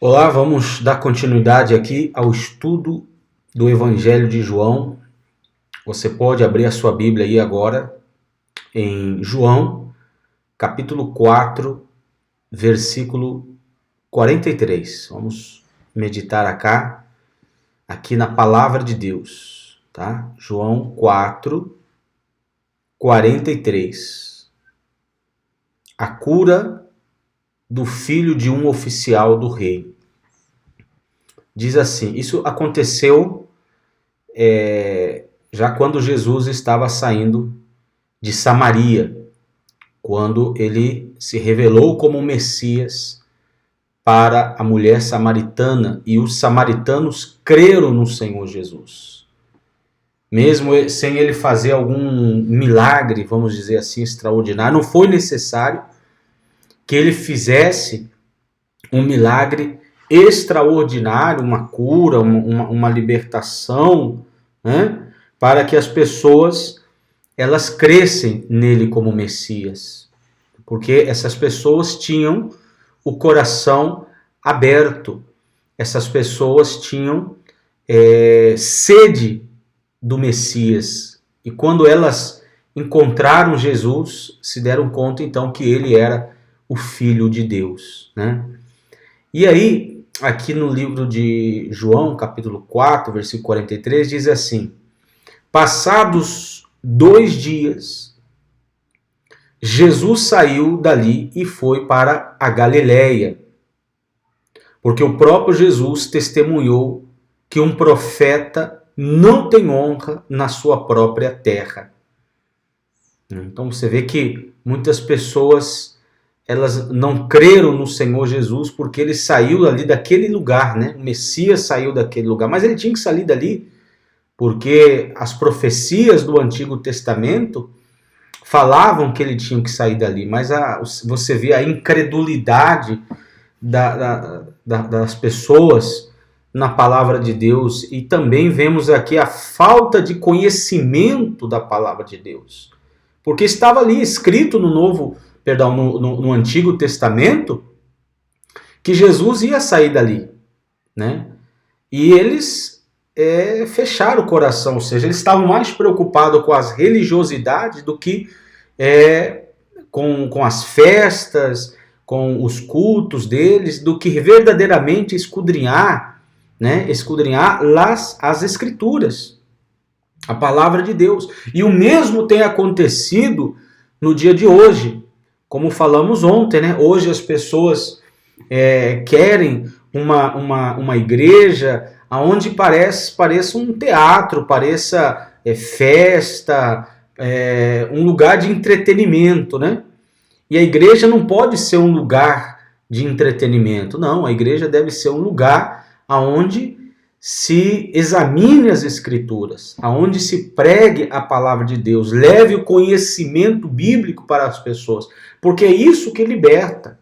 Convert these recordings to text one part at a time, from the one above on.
Olá, vamos dar continuidade aqui ao estudo do Evangelho de João. Você pode abrir a sua Bíblia aí agora em João, capítulo 4, versículo 43. Vamos meditar aqui na palavra de Deus, tá? João 4, 43. A cura do filho de um oficial do rei. Diz assim, isso aconteceu já quando Jesus estava saindo de Samaria, quando ele se revelou como Messias para a mulher samaritana, e os samaritanos creram no Senhor Jesus. Mesmo sem ele fazer algum milagre, vamos dizer assim, extraordinário, não foi necessário que ele fizesse um milagre extraordinário, uma cura, uma libertação, né? Para que as pessoas elas crescem nele como Messias. Porque essas pessoas tinham o coração aberto, essas pessoas tinham sede do Messias. E quando elas encontraram Jesus, se deram conta então que ele era o Filho de Deus, né? E aí, aqui no livro de João, capítulo 4, versículo 43, diz assim: passados 2 dias, Jesus saiu dali e foi para a Galileia, porque o próprio Jesus testemunhou que um profeta não tem honra na sua própria terra. Então você vê que muitas pessoas elas não creram no Senhor Jesus porque ele saiu ali daquele lugar, né? O Messias saiu daquele lugar, mas ele tinha que sair dali porque as profecias do Antigo Testamento falavam que ele tinha que sair dali, mas você vê a incredulidade das pessoas na palavra de Deus, e também vemos aqui a falta de conhecimento da palavra de Deus, porque estava ali escrito no Antigo Testamento que Jesus ia sair dali, né? E eles fecharam o coração, ou seja, eles estavam mais preocupados com as religiosidades do que com as festas, com os cultos deles, do que verdadeiramente esquadrinhar, né? Esquadrinhar as Escrituras, a palavra de Deus. E o mesmo tem acontecido no dia de hoje. Como falamos ontem, né? Hoje as pessoas querem uma igreja onde pareça um teatro, pareça festa, um lugar de entretenimento, né? E a igreja não pode ser um lugar de entretenimento, não. A igreja deve ser um lugar onde se examine as Escrituras, aonde se pregue a palavra de Deus, leve o conhecimento bíblico para as pessoas, porque é isso que liberta,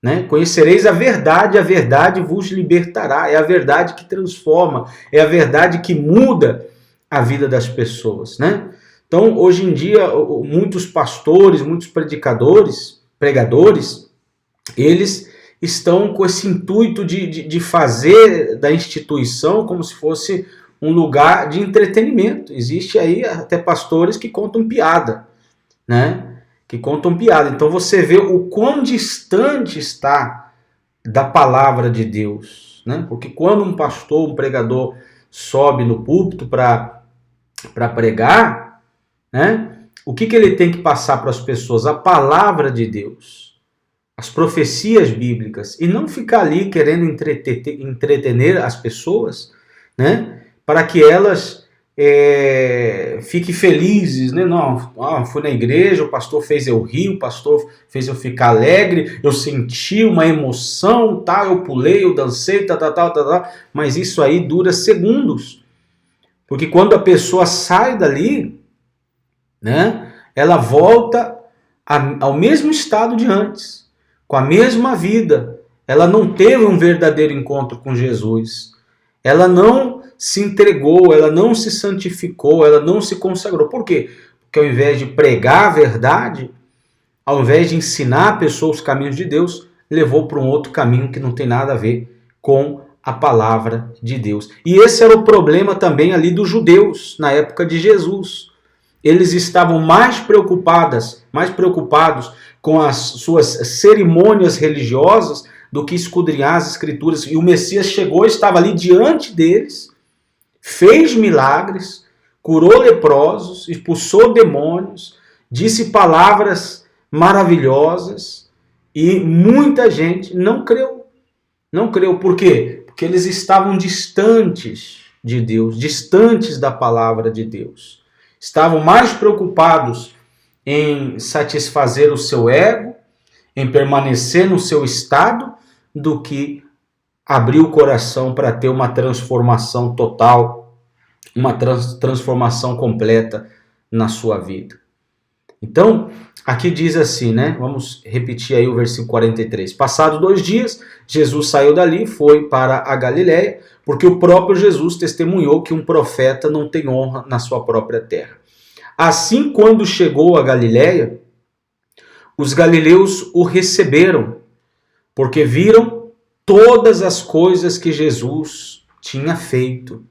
né? Conhecereis a verdade vos libertará, é a verdade que transforma, é a verdade que muda a vida das pessoas, né? Então, hoje em dia, muitos pastores, muitos pregadores, eles estão com esse intuito de fazer da instituição como se fosse um lugar de entretenimento. Existe aí até pastores que contam piada, né? Que contam piada. Então você vê o quão distante está da palavra de Deus, né? Porque quando um pastor, um pregador sobe no púlpito para pregar, né? O que ele tem que passar para as pessoas? A palavra de Deus, as profecias bíblicas, e não ficar ali querendo entretener as pessoas, né? Para que elas fiquem felizes, né? Não, fui na igreja, o pastor fez eu rir, o pastor fez eu ficar alegre, eu senti uma emoção, tá? Eu pulei, eu dancei, mas isso aí dura segundos, porque quando a pessoa sai dali, né? Ela volta ao mesmo estado de antes, com a mesma vida. Ela não teve um verdadeiro encontro com Jesus. Ela não se entregou, ela não se santificou, ela não se consagrou. Por quê? Porque ao invés de pregar a verdade, ao invés de ensinar a pessoa os caminhos de Deus, levou para um outro caminho que não tem nada a ver com a palavra de Deus. E esse era o problema também ali dos judeus na época de Jesus. Eles estavam mais preocupados com as suas cerimônias religiosas do que esquadrinhar as escrituras. E o Messias chegou, estava ali diante deles, fez milagres, curou leprosos, expulsou demônios, disse palavras maravilhosas e muita gente não creu. Não creu. Por quê? Porque eles estavam distantes de Deus, distantes da palavra de Deus. Estavam mais preocupados em satisfazer o seu ego, em permanecer no seu estado, do que abrir o coração para ter uma transformação total, uma transformação completa na sua vida. Então, aqui diz assim, né? Vamos repetir aí o versículo 43. Passados 2 dias, Jesus saiu dali e foi para a Galiléia, porque o próprio Jesus testemunhou que um profeta não tem honra na sua própria terra. Assim, quando chegou a Galiléia, os galileus o receberam, porque viram todas as coisas que Jesus tinha feito,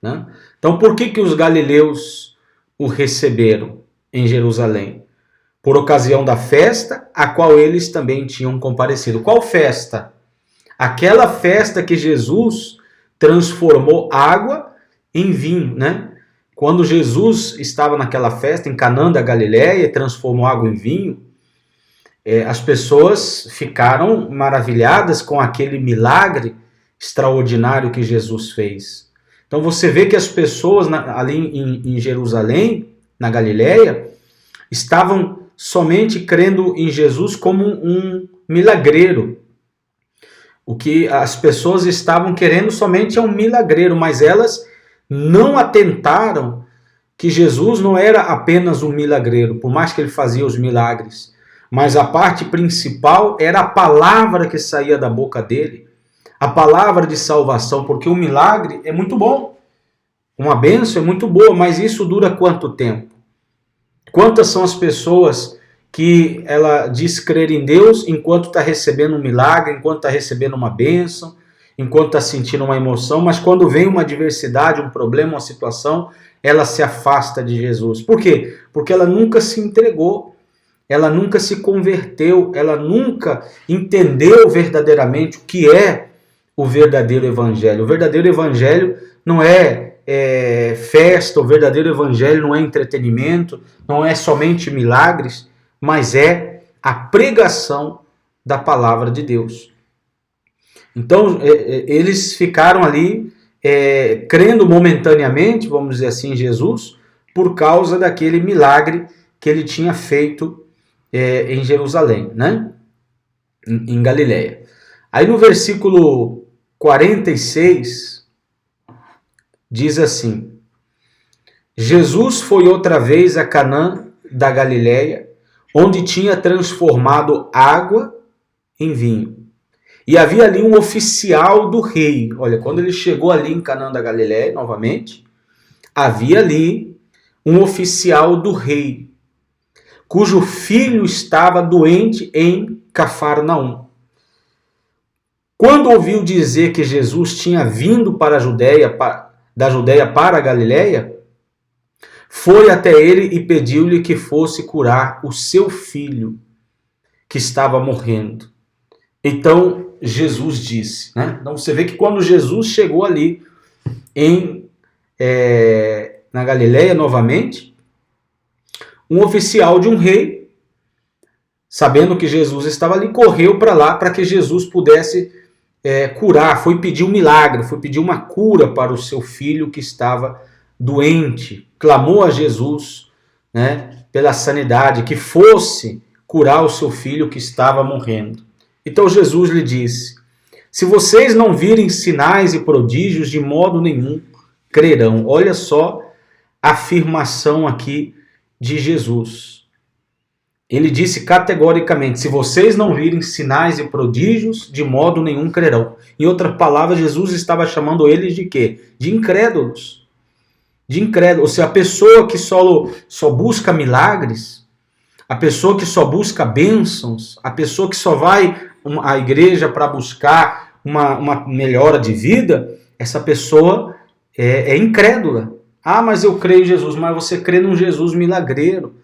né? Então, por que os galileus o receberam em Jerusalém? Por ocasião da festa, a qual eles também tinham comparecido. Qual festa? Aquela festa que Jesus transformou água em vinho, né? Quando Jesus estava naquela festa em Canaã da Galiléia e transformou água em vinho, as pessoas ficaram maravilhadas com aquele milagre extraordinário que Jesus fez. Então você vê que as pessoas ali em Jerusalém, na Galiléia, estavam somente crendo em Jesus como um milagreiro. O que as pessoas estavam querendo somente é um milagreiro, mas elas não atentaram que Jesus não era apenas um milagreiro, por mais que ele fazia os milagres, mas a parte principal era a palavra que saía da boca dele, a palavra de salvação, porque o milagre é muito bom, uma bênção é muito boa, mas isso dura quanto tempo? Quantas são as pessoas que ela diz crer em Deus enquanto está recebendo um milagre, enquanto está recebendo uma bênção, enquanto está sentindo uma emoção, mas quando vem uma adversidade, um problema, uma situação, ela se afasta de Jesus. Por quê? Porque ela nunca se entregou, ela nunca se converteu, ela nunca entendeu verdadeiramente o que é o verdadeiro evangelho. O verdadeiro evangelho não é festa, o verdadeiro evangelho não é entretenimento, não é somente milagres, mas é a pregação da palavra de Deus. Então, eles ficaram ali crendo momentaneamente, vamos dizer assim, em Jesus, por causa daquele milagre que ele tinha feito em Jerusalém, né? Em Galiléia. Aí no versículo 46, diz assim: Jesus foi outra vez a Canaã da Galiléia, onde tinha transformado água em vinho. E havia ali um oficial do rei. Olha, quando ele chegou ali em Canaã da Galiléia, novamente, havia ali um oficial do rei, cujo filho estava doente em Cafarnaum. Quando ouviu dizer que Jesus tinha vindo para a Judéia, da Judéia para a Galiléia, foi até ele e pediu-lhe que fosse curar o seu filho, que estava morrendo. Então Jesus disse, né? Então você vê que quando Jesus chegou ali na Galiléia novamente, um oficial de um rei, sabendo que Jesus estava ali, correu para lá para que Jesus pudesse curar, foi pedir um milagre, foi pedir uma cura para o seu filho que estava doente, clamou a Jesus, né, pela sanidade, que fosse curar o seu filho que estava morrendo. Então Jesus lhe disse: se vocês não virem sinais e prodígios, de modo nenhum crerão. Olha só a afirmação aqui de Jesus. Ele disse categoricamente: se vocês não virem sinais e prodígios, de modo nenhum crerão. Em outras palavras, Jesus estava chamando eles de quê? De incrédulos. De incrédulos. Ou seja, a pessoa que só busca milagres, a pessoa que só busca bênçãos, a pessoa que só vai a igreja para buscar uma melhora de vida, essa pessoa é incrédula. Ah, mas eu creio em Jesus. Mas você crê num Jesus milagreiro.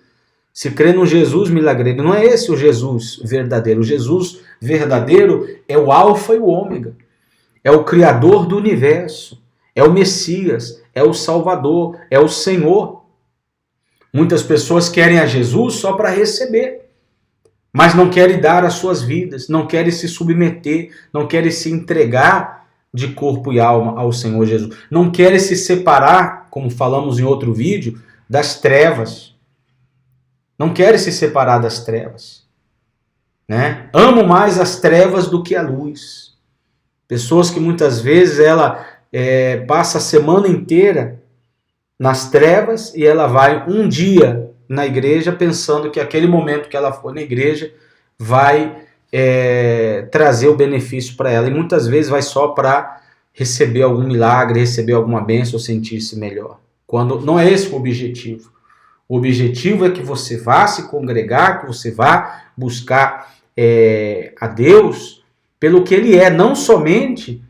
Se crê num Jesus milagreiro, não é esse o Jesus verdadeiro. O Jesus verdadeiro é o Alfa e o Ômega. É o Criador do universo. É o Messias. É o Salvador. É o Senhor. Muitas pessoas querem a Jesus só para receber. Mas não querem dar as suas vidas. Não querem se submeter. Não querem se entregar de corpo e alma ao Senhor Jesus. Não querem se separar, como falamos em outro vídeo, das trevas. Não querem se separar das trevas. Né? Amam mais as trevas do que a luz. Pessoas que muitas vezes ela passa a semana inteira nas trevas e ela vai um dia na igreja pensando que aquele momento que ela for na igreja vai trazer o benefício para ela. E muitas vezes vai só para receber algum milagre, receber alguma bênção ou sentir-se melhor. Quando não é esse o objetivo. O objetivo é que você vá se congregar, que você vá buscar a Deus pelo que Ele é, não somente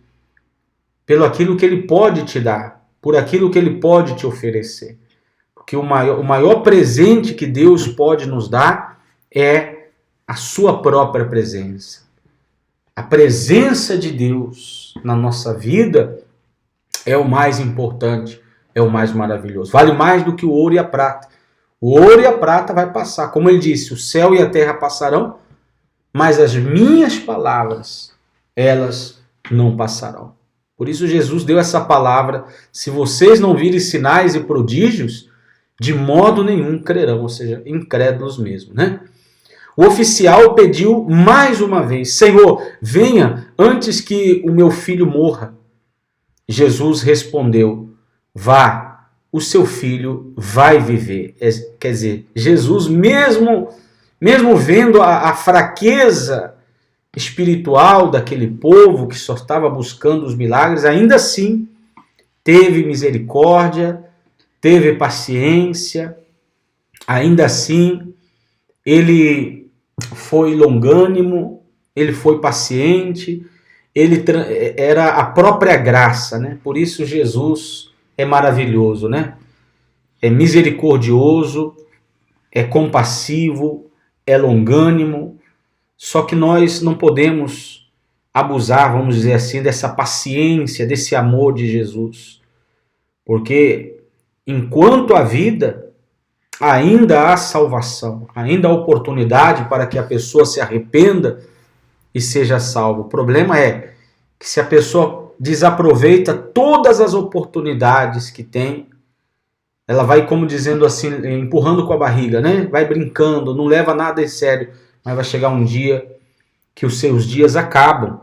pelo aquilo que Ele pode te dar, por aquilo que Ele pode te oferecer. Porque o maior presente que Deus pode nos dar é a sua própria presença. A presença de Deus na nossa vida é o mais importante, é o mais maravilhoso. Vale mais do que o ouro e a prata. O ouro e a prata vai passar. Como ele disse, o céu e a terra passarão, mas as minhas palavras, elas não passarão. Por isso Jesus deu essa palavra: se vocês não virem sinais e prodígios, de modo nenhum crerão, ou seja, incrédulos mesmo, né? O oficial pediu mais uma vez: Senhor, venha antes que o meu filho morra. Jesus respondeu: vá, o seu filho vai viver. Quer dizer, Jesus, mesmo vendo a fraqueza espiritual daquele povo que só estava buscando os milagres, ainda assim teve misericórdia, teve paciência, ainda assim ele foi longânimo, ele foi paciente, ele era a própria graça, né? Por isso Jesus é maravilhoso, né? É misericordioso, é compassivo, é longânimo. Só que nós não podemos abusar, vamos dizer assim, dessa paciência, desse amor de Jesus. Porque enquanto há vida, ainda há salvação, ainda há oportunidade para que a pessoa se arrependa e seja salvo. O problema é que se a pessoa desaproveita todas as oportunidades que tem, ela vai, como dizendo assim, empurrando com a barriga, né? Vai brincando, não leva nada em sério, mas vai chegar um dia que os seus dias acabam.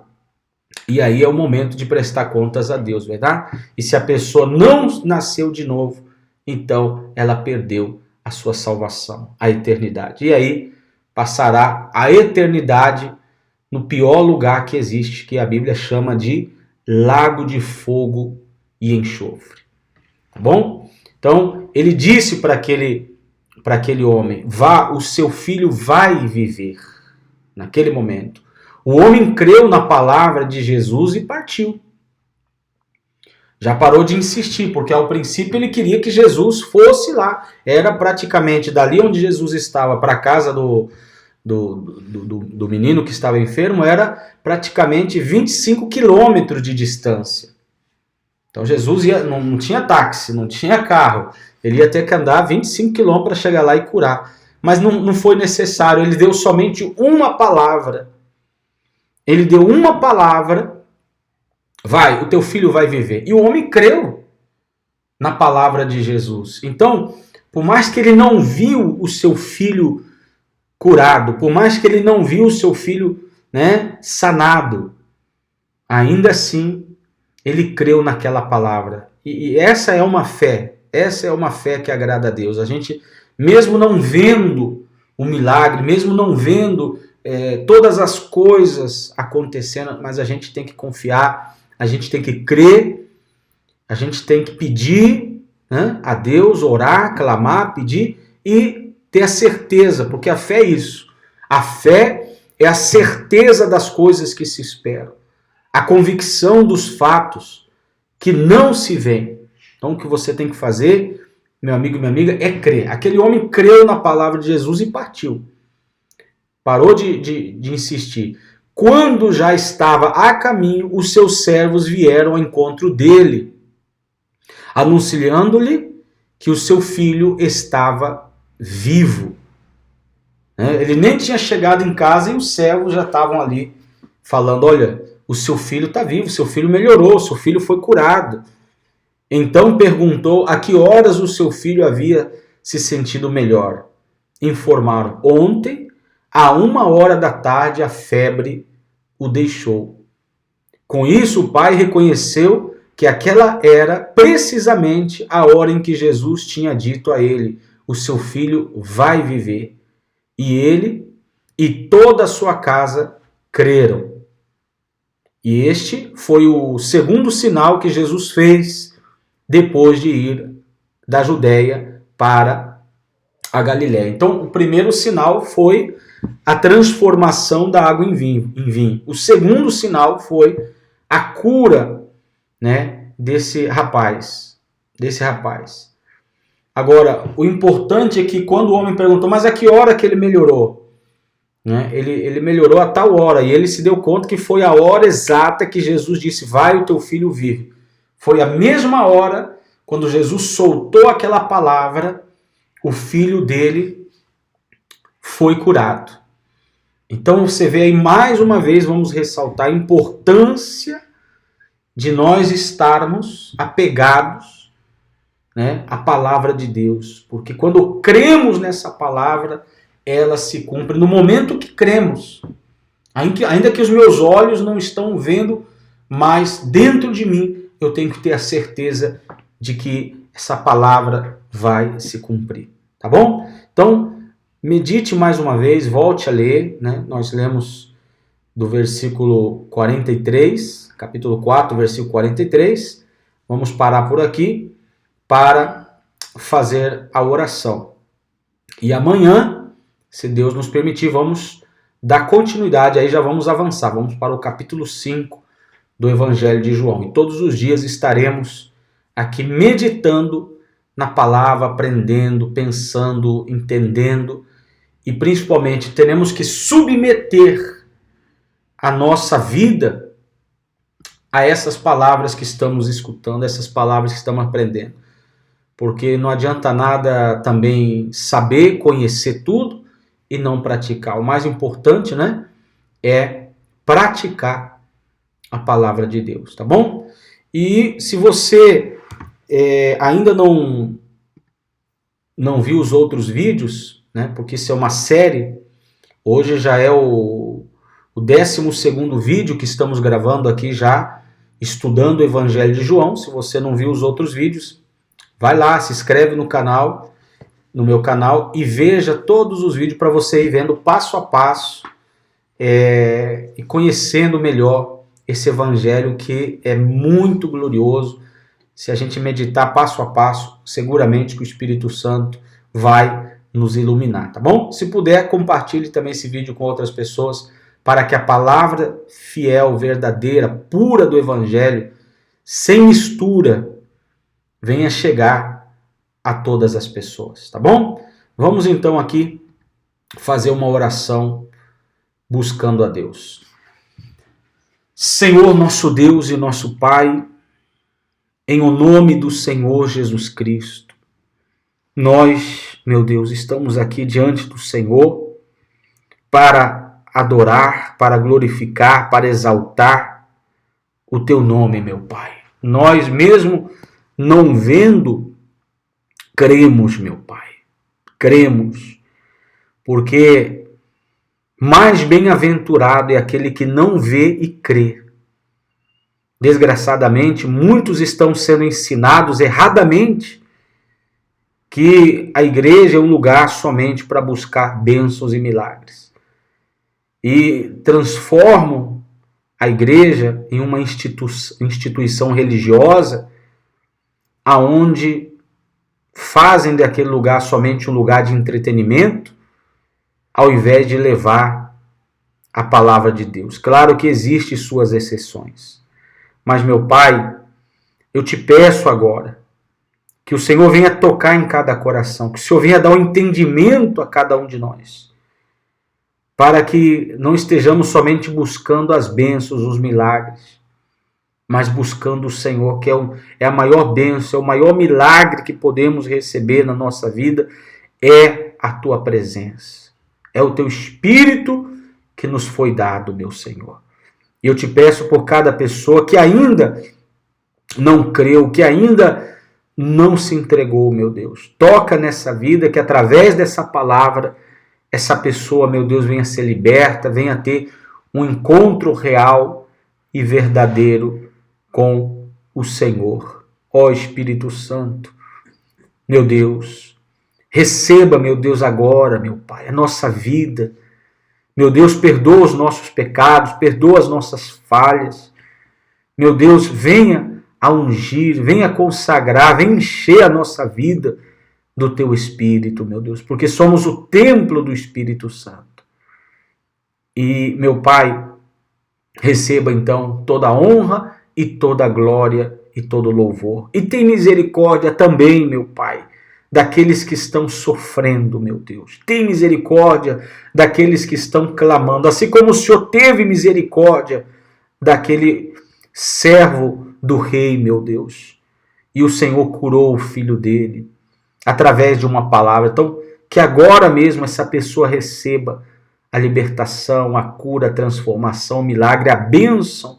E aí é o momento de prestar contas a Deus, verdade? E se a pessoa não nasceu de novo, então ela perdeu a sua salvação, a eternidade. E aí passará a eternidade no pior lugar que existe, que a Bíblia chama de lago de fogo e enxofre. Tá bom? Então, ele disse para aquele homem: vá, o seu filho vai viver. Naquele momento. O homem creu na palavra de Jesus e partiu. Já parou de insistir, porque ao princípio ele queria que Jesus fosse lá. Era praticamente dali onde Jesus estava para a casa do menino que estava enfermo, era praticamente 25 quilômetros de distância. Então Jesus não tinha táxi, não tinha carro. Ele ia ter que andar 25 quilômetros para chegar lá e curar. Mas não foi necessário, ele deu somente uma palavra. Ele deu uma palavra: vai, o teu filho vai viver. E o homem creu na palavra de Jesus. Então, por mais que ele não viu o seu filho curado, por mais que ele não viu o seu filho, né, sanado, ainda assim ele creu naquela palavra. E essa é uma fé que agrada a Deus. A gente, mesmo não vendo o milagre, mesmo não vendo todas as coisas acontecendo, mas a gente tem que confiar, a gente tem que crer, a gente tem que pedir, né, a Deus, orar, clamar, pedir e ter a certeza, porque a fé é isso. A fé é a certeza das coisas que se esperam, a convicção dos fatos que não se veem. Então o que você tem que fazer, meu amigo e minha amiga, é crer. Aquele homem creu na palavra de Jesus e partiu. Parou de insistir. Quando já estava a caminho, os seus servos vieram ao encontro dele, anunciando-lhe que o seu filho estava vivo. Ele nem tinha chegado em casa e os servos já estavam ali falando, olha, o seu filho está vivo, seu filho melhorou, seu filho foi curado. Então perguntou a que horas o seu filho havia se sentido melhor. Informaram, ontem, à 1h da tarde, a febre o deixou. Com isso, o pai reconheceu que aquela era precisamente a hora em que Jesus tinha dito a ele, o seu filho vai viver. E ele e toda a sua casa creram. E este foi o segundo sinal que Jesus fez depois de ir da Judéia para a Galiléia. Então, o primeiro sinal foi a transformação da água em vinho. O segundo sinal foi a cura, desse rapaz. Agora, o importante é que quando o homem perguntou, mas a que hora que ele melhorou? Ele melhorou a tal hora, e ele se deu conta que foi a hora exata que Jesus disse, vai, o teu filho vive. Foi a mesma hora, quando Jesus soltou aquela palavra, o filho dele foi curado. Então você vê aí, mais uma vez, vamos ressaltar a importância de nós estarmos apegados, à palavra de Deus. Porque quando cremos nessa palavra, ela se cumpre no momento que cremos. Ainda que os meus olhos não estão vendo, mas dentro de mim eu tenho que ter a certeza de que essa palavra vai se cumprir. Tá bom? Então, medite mais uma vez, volte a ler. Nós lemos do versículo 43, capítulo 4, versículo 43. Vamos parar por aqui para fazer a oração. E amanhã, se Deus nos permitir, vamos dar continuidade, aí já vamos avançar, vamos para o capítulo 5 do Evangelho de João. E todos os dias estaremos aqui meditando na palavra, aprendendo, pensando, entendendo, e principalmente teremos que submeter a nossa vida a essas palavras que estamos escutando, essas palavras que estamos aprendendo. Porque não adianta nada também saber, conhecer tudo e não praticar. O mais importante, é praticar a palavra de Deus, tá bom? E se você ainda não viu os outros vídeos, porque isso é uma série, hoje já é o 12º vídeo que estamos gravando aqui já, estudando o Evangelho de João. Se você não viu os outros vídeos, vai lá, se inscreve no canal, no meu canal, e veja todos os vídeos para você ir vendo passo a passo e conhecendo melhor esse Evangelho que é muito glorioso. Se a gente meditar passo a passo, seguramente que o Espírito Santo vai nos iluminar, tá bom? Se puder, compartilhe também esse vídeo com outras pessoas, para que a palavra fiel, verdadeira, pura do Evangelho, sem mistura, venha chegar a todas as pessoas, tá bom? Vamos então aqui fazer uma oração buscando a Deus. Senhor, nosso Deus e nosso Pai, em o nome do Senhor Jesus Cristo, nós, meu Deus, estamos aqui diante do Senhor para adorar, para glorificar, para exaltar o teu nome, meu Pai. Nós mesmo não vendo, cremos, meu Pai. Cremos, porque mais bem-aventurado é aquele que não vê e crê. Desgraçadamente, muitos estão sendo ensinados erradamente que a igreja é um lugar somente para buscar bênçãos e milagres. E transformam a igreja em uma instituição religiosa, aonde fazem daquele lugar somente um lugar de entretenimento, ao invés de levar a palavra de Deus. Claro que existem suas exceções. Mas, meu Pai, eu te peço agora que o Senhor venha tocar em cada coração, que o Senhor venha dar um entendimento a cada um de nós, para que não estejamos somente buscando as bênçãos, os milagres, mas buscando o Senhor, que é a maior bênção, é o maior milagre que podemos receber na nossa vida, é a tua presença. É o teu Espírito que nos foi dado, meu Senhor. E eu te peço por cada pessoa que ainda não creu, que ainda não se entregou, meu Deus. Toca nessa vida, que através dessa palavra, essa pessoa, meu Deus, venha ser liberta, venha ter um encontro real e verdadeiro com o Senhor. Ó Espírito Santo, meu Deus, receba, meu Deus, agora, meu Pai, a nossa vida. Meu Deus, perdoa os nossos pecados, perdoa as nossas falhas. Meu Deus, venha a ungir, venha consagrar, venha encher a nossa vida do teu Espírito, meu Deus, porque somos o templo do Espírito Santo. E, meu Pai, receba então toda a honra e toda a glória e todo o louvor. E tem misericórdia também, meu Pai, daqueles que estão sofrendo, meu Deus. Tem misericórdia daqueles que estão clamando, assim como o Senhor teve misericórdia daquele servo do rei, meu Deus. E o Senhor curou o filho dele através de uma palavra. Então, que agora mesmo essa pessoa receba a libertação, a cura, a transformação, o milagre, a bênção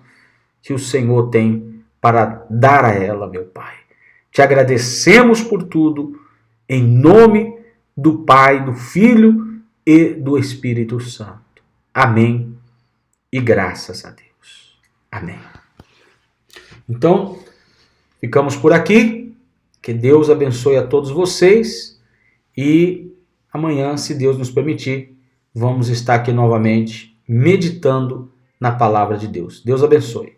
que o Senhor tem para dar a ela, meu Pai. Te agradecemos por tudo, em nome do Pai, do Filho e do Espírito Santo. Amém e graças a Deus. Amém. Então, ficamos por aqui. Que Deus abençoe a todos vocês e amanhã, se Deus nos permitir, vamos estar aqui novamente meditando na palavra de Deus. Deus abençoe.